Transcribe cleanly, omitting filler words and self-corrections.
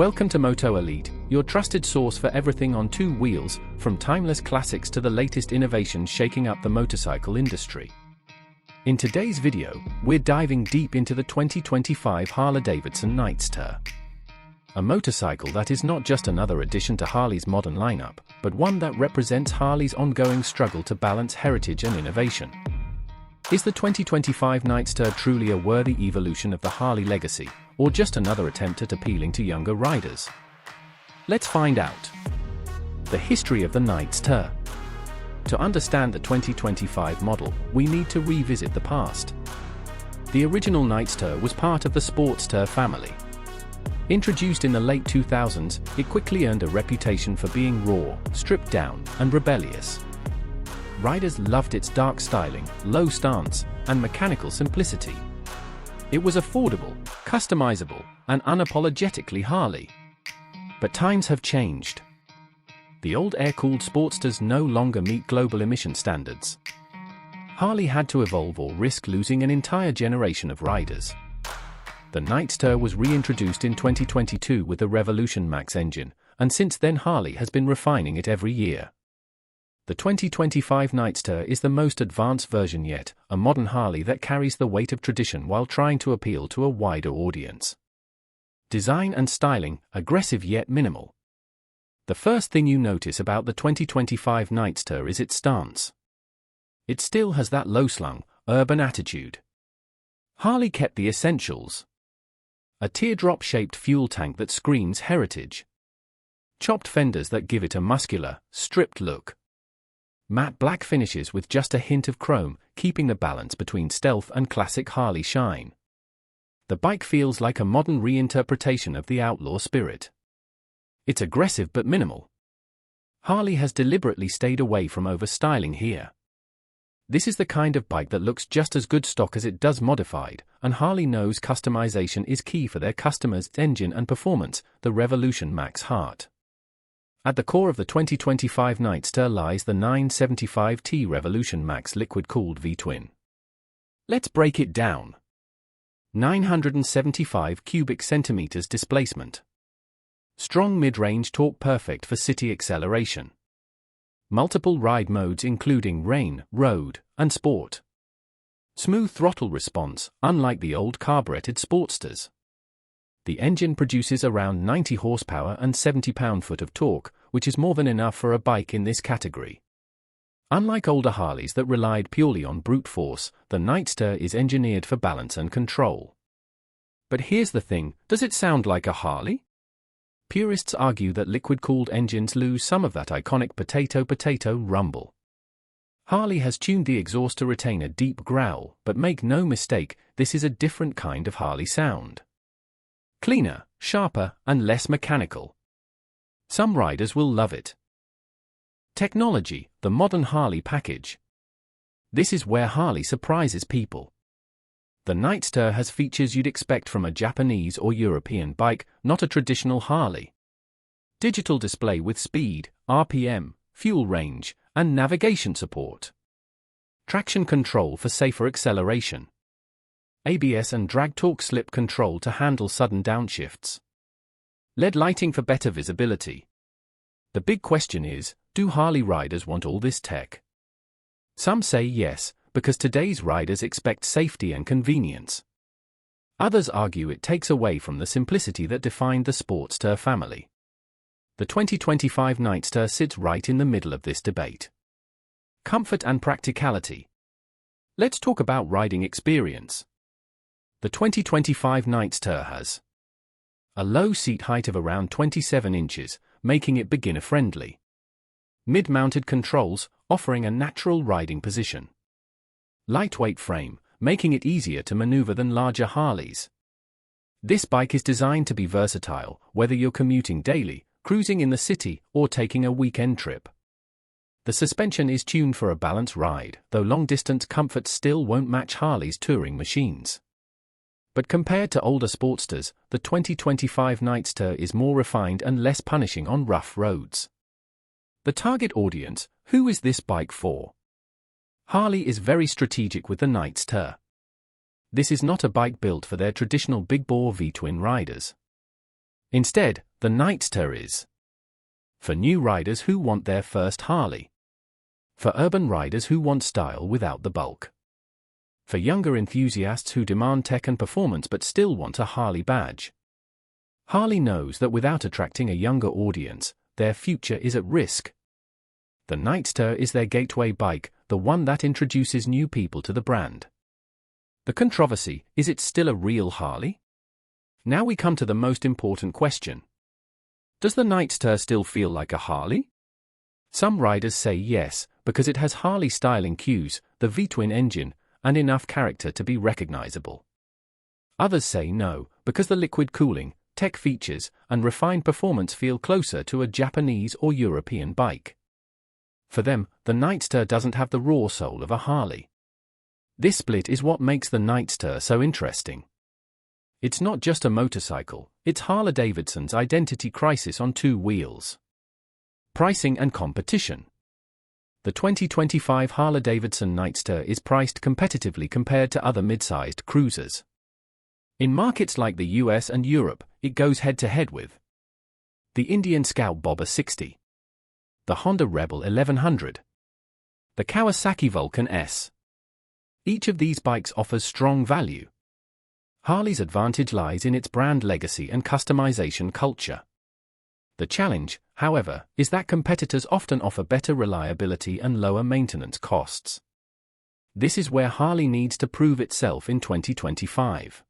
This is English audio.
Welcome to Moto Elite, your trusted source for everything on two wheels, from timeless classics to the latest innovations shaking up the motorcycle industry. In today's video, we're diving deep into the 2025 Harley-Davidson Nightster. A motorcycle that is not just another addition to Harley's modern lineup, but one that represents Harley's ongoing struggle to balance heritage and innovation. Is the 2025 Nightster truly a worthy evolution of the Harley legacy, or just another attempt at appealing to younger riders? Let's find out. The history of the Nightster. To understand the 2025 model, we need to revisit the past. The original Nightster was part of the Sportster family. Introduced in the late 2000s, it quickly earned a reputation for being raw, stripped down, and rebellious. Riders loved its dark styling, low stance, and mechanical simplicity. It was affordable, customizable, and unapologetically Harley. But times have changed. The old air-cooled Sportsters no longer meet global emission standards. Harley had to evolve or risk losing an entire generation of riders. The Nightster was reintroduced in 2022 with the Revolution Max engine, and since then Harley has been refining it every year. The 2025 Nightster is the most advanced version yet, a modern Harley that carries the weight of tradition while trying to appeal to a wider audience. Design and styling, aggressive yet minimal. The first thing you notice about the 2025 Nightster is its stance. It still has that low-slung, urban attitude. Harley kept the essentials. A teardrop-shaped fuel tank that screams heritage. Chopped fenders that give it a muscular, stripped look. Matte black finishes with just a hint of chrome, keeping the balance between stealth and classic Harley shine. The bike feels like a modern reinterpretation of the outlaw spirit. It's aggressive but minimal. Harley has deliberately stayed away from over-styling here. This is the kind of bike that looks just as good stock as it does modified, and Harley knows customization is key for their customers' engine and performance, the Revolution Max heart. At the core of the 2025 Nightster lies the 975T Revolution Max liquid-cooled V-twin. Let's break it down. 975 cubic centimeters displacement. Strong mid-range torque perfect for city acceleration. Multiple ride modes including rain, road, and sport. Smooth throttle response, unlike the old carbureted Sportsters. The engine produces around 90 horsepower and 70 pound-foot of torque, which is more than enough for a bike in this category. Unlike older Harleys that relied purely on brute force, the Nightster is engineered for balance and control. But here's the thing, does it sound like a Harley? Purists argue that liquid-cooled engines lose some of that iconic potato-potato rumble. Harley has tuned the exhaust to retain a deep growl, but make no mistake, this is a different kind of Harley sound. Cleaner, sharper, and less mechanical. Some riders will love it. Technology, the modern Harley package. This is where Harley surprises people. The Nightster has features you'd expect from a Japanese or European bike, not a traditional Harley. Digital display with speed, RPM, fuel range, and navigation support. Traction control for safer acceleration. ABS and drag torque slip control to handle sudden downshifts. LED lighting for better visibility. The big question is, do Harley riders want all this tech? Some say yes, because today's riders expect safety and convenience. Others argue it takes away from the simplicity that defined the Sportster family. The 2025 Nightster sits right in the middle of this debate. Comfort and practicality. Let's talk about riding experience. The 2025 Nightster has a low seat height of around 27 inches, making it beginner-friendly. Mid-mounted controls, offering a natural riding position. Lightweight frame, making it easier to maneuver than larger Harleys. This bike is designed to be versatile, whether you're commuting daily, cruising in the city, or taking a weekend trip. The suspension is tuned for a balanced ride, though long-distance comfort still won't match Harley's touring machines. But compared to older Sportsters, the 2025 Nightster is more refined and less punishing on rough roads. The target audience, who is this bike for? Harley is very strategic with the Nightster. This is not a bike built for their traditional big-bore V-twin riders. Instead, The Nightster is for new riders who want their first Harley. For urban riders who want style without the bulk. For younger enthusiasts who demand tech and performance but still want a Harley badge. Harley knows that without attracting a younger audience, their future is at risk. The Nightster is their gateway bike, the one that introduces new people to the brand. The controversy: is it still a real Harley? Now we come to the most important question. Does the Nightster still feel like a Harley? Some riders say yes, because it has Harley styling cues, the V-twin engine, and enough character to be recognizable. Others say no, because the liquid cooling, tech features, and refined performance feel closer to a Japanese or European bike. For them, the Nightster doesn't have the raw soul of a Harley. This split is what makes the Nightster so interesting. It's not just a motorcycle, it's Harley-Davidson's identity crisis on two wheels. Pricing and competition. The 2025 Harley-Davidson Nightster is priced competitively compared to other mid-sized cruisers. In markets like the US and Europe, it goes head-to-head with the Indian Scout Bobber 60, the Honda Rebel 1100, the Kawasaki Vulcan S. Each of these bikes offers strong value. Harley's advantage lies in its brand legacy and customization culture. The challenge, however, is that competitors often offer better reliability and lower maintenance costs. This is where Harley needs to prove itself in 2025.